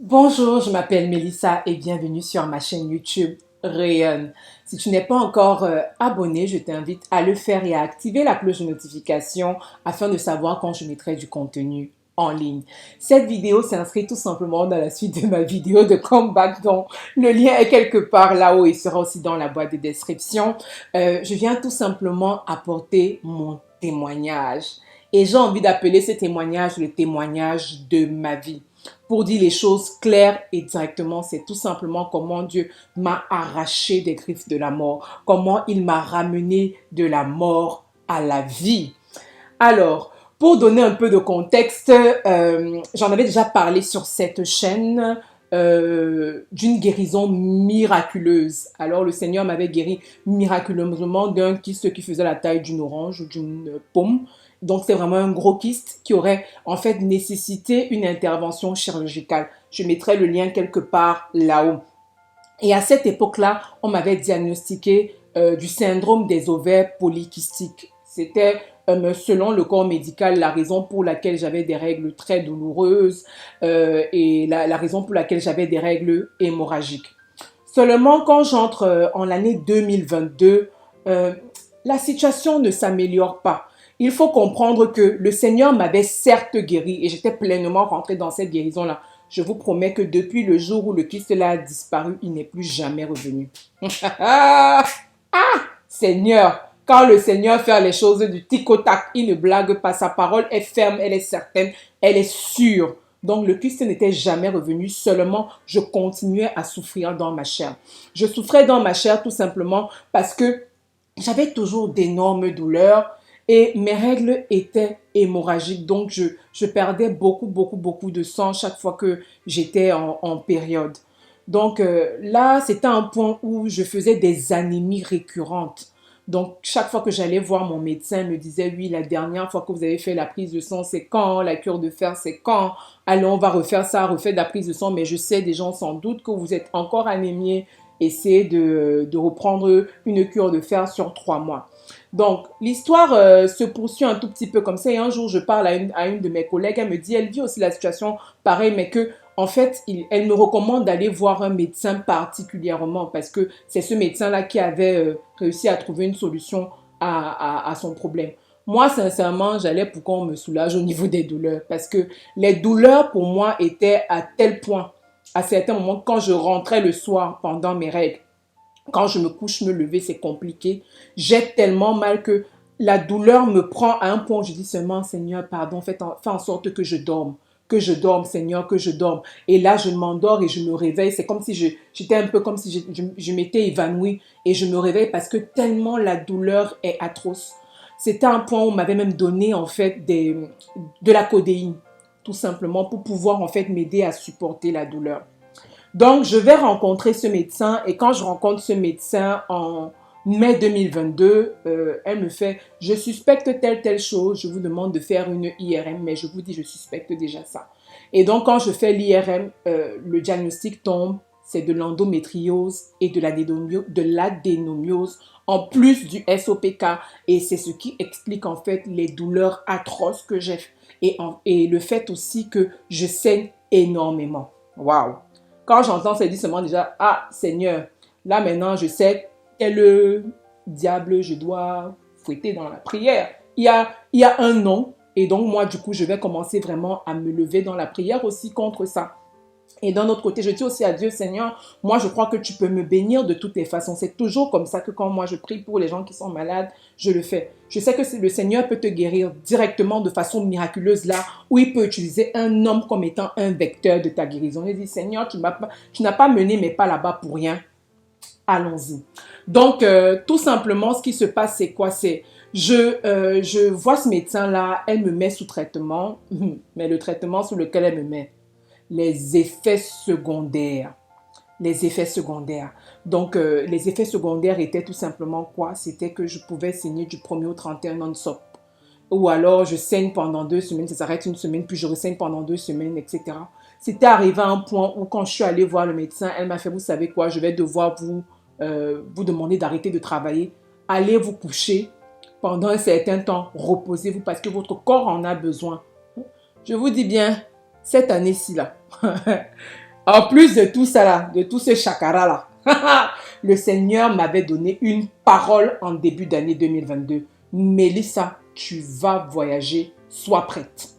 Bonjour, je m'appelle Melissa et bienvenue sur ma chaîne YouTube Rayonne. Si tu n'es pas encore abonné, je t'invite à le faire et à activer la cloche de notification afin de savoir quand je mettrai du contenu en ligne. Cette vidéo s'inscrit tout simplement dans la suite de ma vidéo de comeback dont le lien est quelque part là-haut et sera aussi dans la boîte de description. Je viens tout simplement apporter mon témoignage et j'ai envie d'appeler ce témoignage le témoignage de ma vie. Pour dire les choses claires et directement, c'est tout simplement comment Dieu m'a arraché des griffes de la mort, comment il m'a ramené de la mort à la vie. Alors, pour donner un peu de contexte, j'en avais déjà parlé sur cette chaîne d'une guérison miraculeuse. Alors, le Seigneur m'avait guéri miraculeusement d'un kyste qui faisait la taille d'une orange ou d'une pomme. Donc, c'est vraiment un gros kyste qui aurait en fait nécessité une intervention chirurgicale. Je mettrai le lien quelque part là-haut. Et à cette époque-là, on m'avait diagnostiqué du syndrome des ovaires polykystiques. C'était, selon le corps médical, la raison pour laquelle j'avais des règles très douloureuses et la raison pour laquelle j'avais des règles hémorragiques. Seulement, quand j'entre en l'année 2022, euh, la situation ne s'améliore pas. Il faut comprendre que le Seigneur m'avait certes guéri et j'étais pleinement rentrée dans cette guérison-là. Je vous promets que depuis le jour où le Christ là a disparu, il n'est plus jamais revenu. Ah, Seigneur, quand le Seigneur fait les choses du tic au tac, il ne blague pas. Sa parole est ferme, elle est certaine, elle est sûre. Donc le Christ n'était jamais revenu, seulement je continuais à souffrir dans ma chair. Je souffrais dans ma chair tout simplement parce que j'avais toujours d'énormes douleurs et mes règles étaient hémorragiques. Donc je perdais beaucoup de sang chaque fois que j'étais en période. Donc là, c'était un point où je faisais des anémies récurrentes. Donc, chaque fois que j'allais voir mon médecin, il me disait, oui, la dernière fois que vous avez fait la prise de sang, c'est quand? La cure de fer, c'est quand? Allez, on va refaire ça, refaire de la prise de sang. Mais je sais, des gens sans doute que vous êtes encore anémiés. Essayez de reprendre une cure de fer sur 3 mois. Donc, l'histoire se poursuit un tout petit peu comme ça. Et un jour, je parle à une de mes collègues. Elle me dit, elle vit aussi la situation pareille, mais que en fait, elle me recommande d'aller voir un médecin particulièrement parce que c'est ce médecin-là qui avait réussi à trouver une solution à son problème. Moi, sincèrement, j'allais pour qu'on me soulage au niveau des douleurs parce que les douleurs pour moi étaient à tel point, à certains moments, quand je rentrais le soir pendant mes règles, quand je me couche, me lever, c'est compliqué. J'ai tellement mal que la douleur me prend à un point où je dis seulement, Seigneur, pardon, fais en sorte que je dorme. Que je dorme, Seigneur, que je dorme. Et là, je m'endors et je me réveille. C'est comme si j'étais un peu comme si je m'étais évanouie et je me réveille parce que tellement la douleur est atroce. C'était un point où on m'avait même donné, en fait, de la codéine, tout simplement, pour pouvoir, en fait, m'aider à supporter la douleur. Donc, je vais rencontrer ce médecin et quand je rencontre ce médecin en mai 2022, elle me fait, je suspecte telle chose, je vous demande de faire une IRM, mais je vous dis, je suspecte déjà ça. Et donc, quand je fais l'IRM, le diagnostic tombe, c'est de l'endométriose et de l'adénomiose, en plus du SOPK. Et c'est ce qui explique en fait les douleurs atroces que j'ai et le fait aussi que je saigne énormément. Waouh! Quand j'entends ces dissements déjà, ah Seigneur, là maintenant je sais quel diable je dois fouetter dans la prière. Il y a un nom et donc moi du coup je vais commencer vraiment à me lever dans la prière aussi contre ça. Et d'un autre côté, je dis aussi à Dieu, Seigneur, moi je crois que tu peux me bénir de toutes les façons. C'est toujours comme ça que quand moi je prie pour les gens qui sont malades, je le fais. Je sais que le Seigneur peut te guérir directement de façon miraculeuse là, où il peut utiliser un homme comme étant un vecteur de ta guérison. Il dit, Seigneur, tu n'as pas mené mes pas là-bas pour rien. Allons-y. Donc, tout simplement, ce qui se passe, c'est quoi? C'est je vois ce médecin-là, elle me met sous traitement, mais le traitement sous lequel elle me met, les effets secondaires. Les effets secondaires. Donc, les effets secondaires étaient tout simplement quoi? C'était que je pouvais saigner du 1er au 31 non-stop. Ou alors, je saigne pendant 2 semaines, ça s'arrête une semaine, puis je ressaigne pendant 2 semaines, etc. C'était arrivé à un point où quand je suis allée voir le médecin, elle m'a fait, vous savez quoi, je vais devoir vous demander d'arrêter de travailler. Allez vous coucher pendant un certain temps, reposez-vous parce que votre corps en a besoin. Je vous dis bien, cette année-ci là, En plus de tout ça là, de tout ce chakara là, le Seigneur m'avait donné une parole en début d'année 2022. Mélissa, tu vas voyager, sois prête.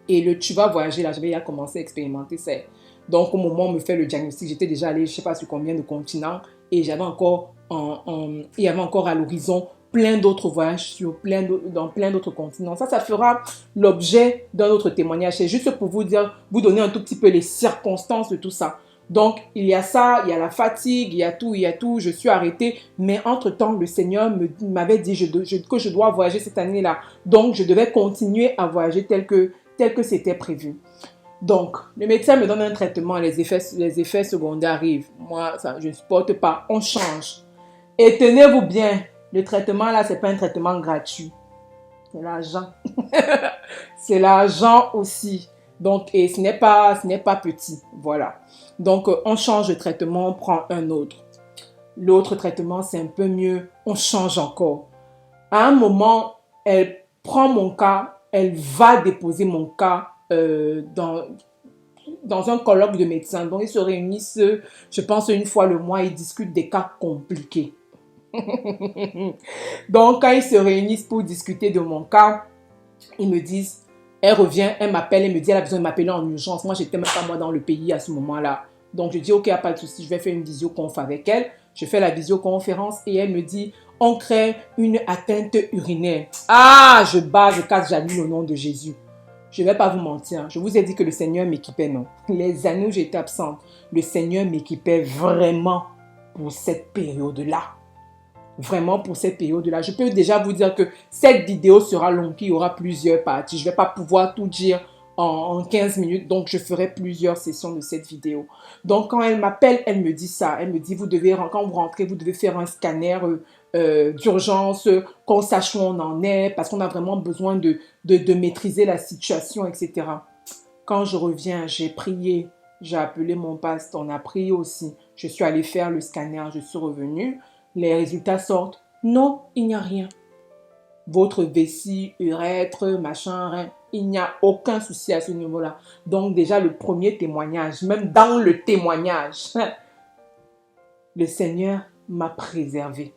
Et le tu vas voyager là, j'avais déjà commencé à expérimenter ça. Donc au moment où on me fait le diagnostic, j'étais déjà allée, je ne sais pas sur combien de continents, et j'avais encore, il y avait encore à l'horizon plein d'autres voyages dans plein d'autres continents. Ça fera l'objet d'un autre témoignage. C'est juste pour vous dire, vous donner un tout petit peu les circonstances de tout ça. Donc, il y a ça, il y a la fatigue, il y a tout, je suis arrêtée. Mais entre-temps, le Seigneur m'avait dit que je dois voyager cette année-là. Donc, je devais continuer à voyager tel que c'était prévu. Donc, le médecin me donne un traitement, les effets secondaires arrivent. Moi, ça, je ne supporte pas, on change. Et tenez-vous bien, le traitement là, ce n'est pas un traitement gratuit. C'est l'argent. C'est l'argent aussi. Donc, et ce n'est pas petit. Voilà. Donc, on change de traitement, on prend un autre. L'autre traitement, c'est un peu mieux, on change encore. À un moment, elle prend mon cas, elle va déposer mon cas dans un colloque de médecins. Donc, ils se réunissent, je pense, une fois le mois, ils discutent des cas compliqués. Donc, quand ils se réunissent pour discuter de mon cas, ils me disent, elle revient, elle m'appelle, elle me dit, elle a besoin de m'appeler en urgence. Moi, j'étais même pas moi dans le pays à ce moment-là. Donc, je dis, ok, pas de souci, je vais faire une visioconf avec elle. Je fais la visioconférence et elle me dit, on crée une atteinte urinaire. Ah, je casse, j'annule au nom de Jésus. Je ne vais pas vous mentir. Je vous ai dit que le Seigneur m'équipait, non. Les années où j'étais absente, le Seigneur m'équipait vraiment pour cette période-là. Vraiment pour cette période-là. Je peux déjà vous dire que cette vidéo sera longue, il y aura plusieurs parties. Je ne vais pas pouvoir tout dire en 15 minutes, donc je ferai plusieurs sessions de cette vidéo. Donc quand elle m'appelle, elle me dit ça. Elle me dit, quand vous rentrez, vous devez faire un scanner d'urgence, qu'on sache où on en est, parce qu'on a vraiment besoin de maîtriser la situation, etc. Quand je reviens, j'ai prié, j'ai appelé mon pasteur, on a prié aussi. Je suis allée faire le scanner, je suis revenue. Les résultats sortent. Non, il n'y a rien. Votre vessie, urètre, machin, rien. Il n'y a aucun souci à ce niveau-là. Donc déjà, le premier témoignage, même dans le témoignage, le Seigneur m'a préservé.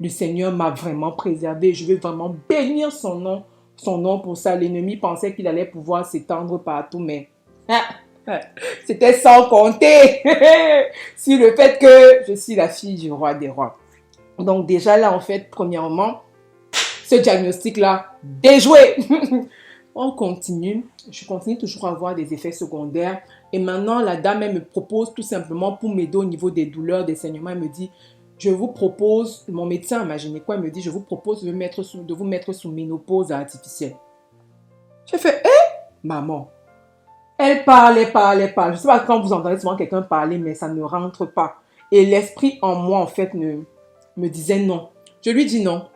Le Seigneur m'a vraiment préservé. Je veux vraiment bénir son nom pour ça. L'ennemi pensait qu'il allait pouvoir s'étendre partout, mais c'était sans compter sur le fait que je suis la fille du roi des rois. Donc déjà là, en fait, premièrement, ce diagnostic-là, déjoué. On continue. Je continue toujours à avoir des effets secondaires. Et maintenant, la dame, elle me propose tout simplement pour m'aider au niveau des douleurs, des saignements. Elle me dit, je vous propose, mon médecin, ma gynéco, elle me dit, je vous propose de vous mettre sous ménopause artificielle. J'ai fait, maman. Elle parle. Je ne sais pas quand vous entendez souvent quelqu'un parler, mais ça ne rentre pas. Et l'esprit en moi, en fait, me disait non. Je lui dis non.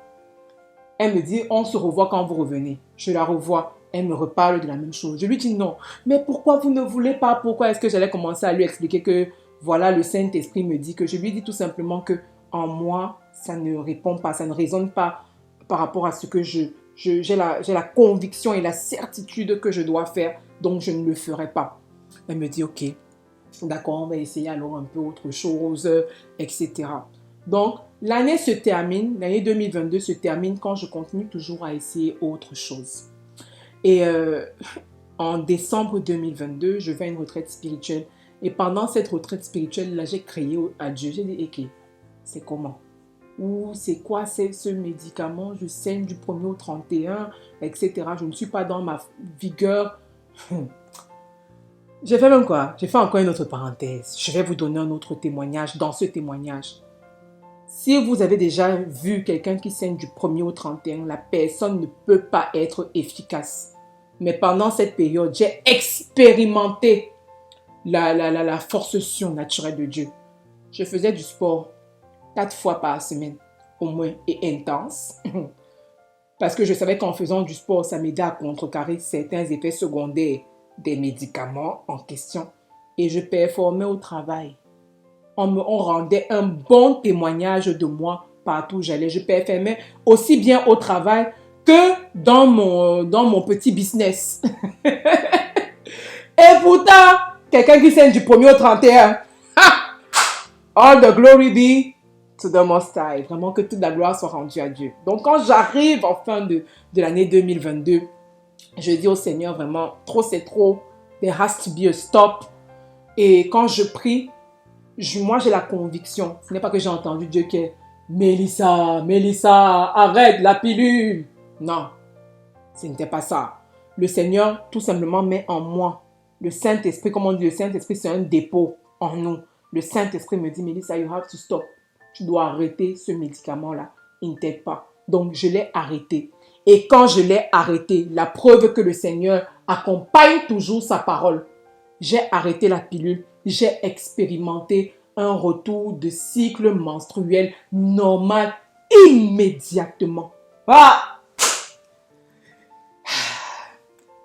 Elle me dit, on se revoit quand vous revenez. Je la revois. Elle me reparle de la même chose. Je lui dis non. Mais pourquoi vous ne voulez pas? Pourquoi est-ce que j'allais commencer à lui expliquer que, voilà, le Saint-Esprit me dit que je lui dis tout simplement que en moi, ça ne répond pas, ça ne résonne pas par rapport à ce que j'ai la conviction et la certitude que je dois faire. Donc, je ne le ferai pas. Elle me dit, ok, d'accord, on va essayer alors un peu autre chose, etc. Donc, l'année se termine, l'année 2022 se termine quand je continue toujours à essayer autre chose. Et en décembre 2022, je vais à une retraite spirituelle. Et pendant cette retraite spirituelle, là, j'ai crié à Dieu. J'ai dit, ok, c'est comment? Ou c'est quoi ce médicament? Je saigne du 1er au 31, etc. Je ne suis pas dans ma vigueur. J'ai fait même quoi? J'ai fait encore une autre parenthèse. Je vais vous donner un autre témoignage dans ce témoignage. Si vous avez déjà vu quelqu'un qui saigne du 1er au 31, la personne ne peut pas être efficace. Mais pendant cette période, j'ai expérimenté la force surnaturelle de Dieu. Je faisais du sport 4 fois par semaine, au moins, et intense. Parce que je savais qu'en faisant du sport, ça m'aidait à contrecarrer certains effets secondaires des médicaments en question. Et je performais au travail. On rendait un bon témoignage de moi partout où j'allais. Je performais aussi bien au travail que dans mon petit business. Et pourtant, quelqu'un qui saigne du 1er au 31. Ha! All the glory be to the Most High. Vraiment que toute la gloire soit rendue à Dieu. Donc quand j'arrive en fin de l'année 2022, je dis au Seigneur vraiment, trop c'est trop. There has to be a stop. Et quand je prie, moi j'ai la conviction, ce n'est pas que j'ai entendu Dieu qui est Mélissa, arrête la pilule. Non, ce n'était pas ça. Le Seigneur tout simplement met en moi le Saint-Esprit, comme on dit, le Saint-Esprit c'est un dépôt en nous. Le Saint-Esprit me dit, Mélissa, you have to stop. Tu dois arrêter ce médicament-là. Il ne t'aide pas. Donc je l'ai arrêté. Et quand je l'ai arrêté, la preuve que le Seigneur accompagne toujours sa parole, j'ai arrêté la pilule, j'ai expérimenté un retour de cycle menstruel normal immédiatement. Ah!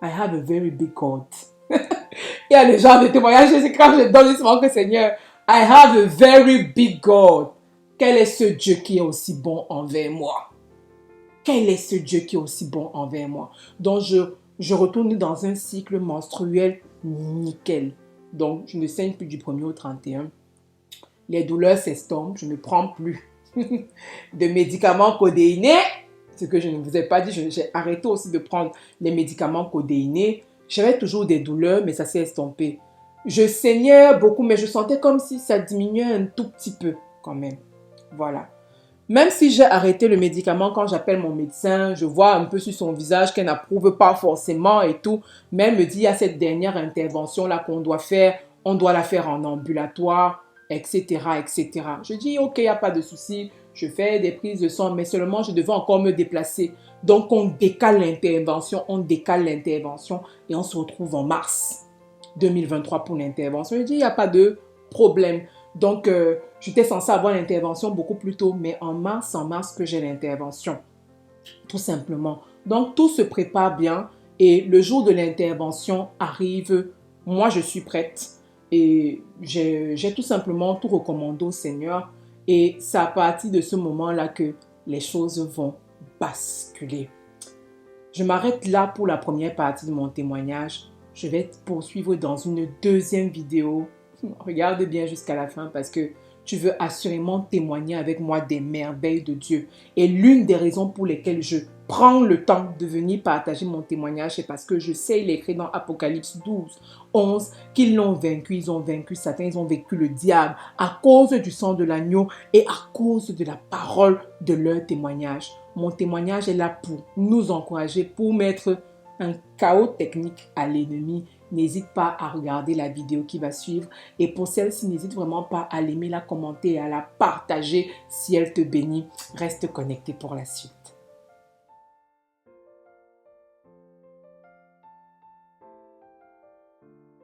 I have a very big God. Il y a des gens de témoignages, quand je donne justement que Seigneur, I have a very big God. Quel est ce Dieu qui est aussi bon envers moi? Quel est ce Dieu qui est aussi bon envers moi? Donc je retourne dans un cycle menstruel nickel. Donc je ne saigne plus du 1er au 31. Les douleurs s'estompent, je ne prends plus de médicaments codéinés. Ce que je ne vous ai pas dit, j'ai arrêté aussi de prendre les médicaments codéinés. J'avais toujours des douleurs, mais ça s'est estompé. Je saignais beaucoup, mais je sentais comme si ça diminuait un tout petit peu quand même. Voilà. Même si j'ai arrêté le médicament, quand j'appelle mon médecin, je vois un peu sur son visage qu'elle n'approuve pas forcément et tout. Mais elle me dit, il y a cette dernière intervention-là qu'on doit faire. On doit la faire en ambulatoire, etc., etc. Je dis, ok, il n'y a pas de souci. Je fais des prises de sang, mais seulement je devais encore me déplacer. Donc, on décale l'intervention et on se retrouve en mars 2023 pour l'intervention. Je dis, il n'y a pas de problème. Donc, j'étais censée avoir l'intervention beaucoup plus tôt, mais en mars que j'ai l'intervention, tout simplement. Donc, tout se prépare bien et le jour de l'intervention arrive, moi je suis prête et j'ai tout simplement tout recommandé au Seigneur et c'est à partir de ce moment-là que les choses vont basculer. Je m'arrête là pour la première partie de mon témoignage. Je vais poursuivre dans une deuxième vidéo. Regarde bien jusqu'à la fin parce que tu veux assurément témoigner avec moi des merveilles de Dieu. Et l'une des raisons pour lesquelles je prends le temps de venir partager mon témoignage, c'est parce que je sais, il est écrit dans Apocalypse 12, 11, qu'ils l'ont vaincu, ils ont vaincu Satan, ils ont vaincu le diable à cause du sang de l'agneau et à cause de la parole de leur témoignage. Mon témoignage est là pour nous encourager, pour mettre un chaos technique à l'ennemi. N'hésite pas à regarder la vidéo qui va suivre. Et pour celle-ci, n'hésite vraiment pas à l'aimer, la commenter et à la partager si elle te bénit. Reste connecté pour la suite.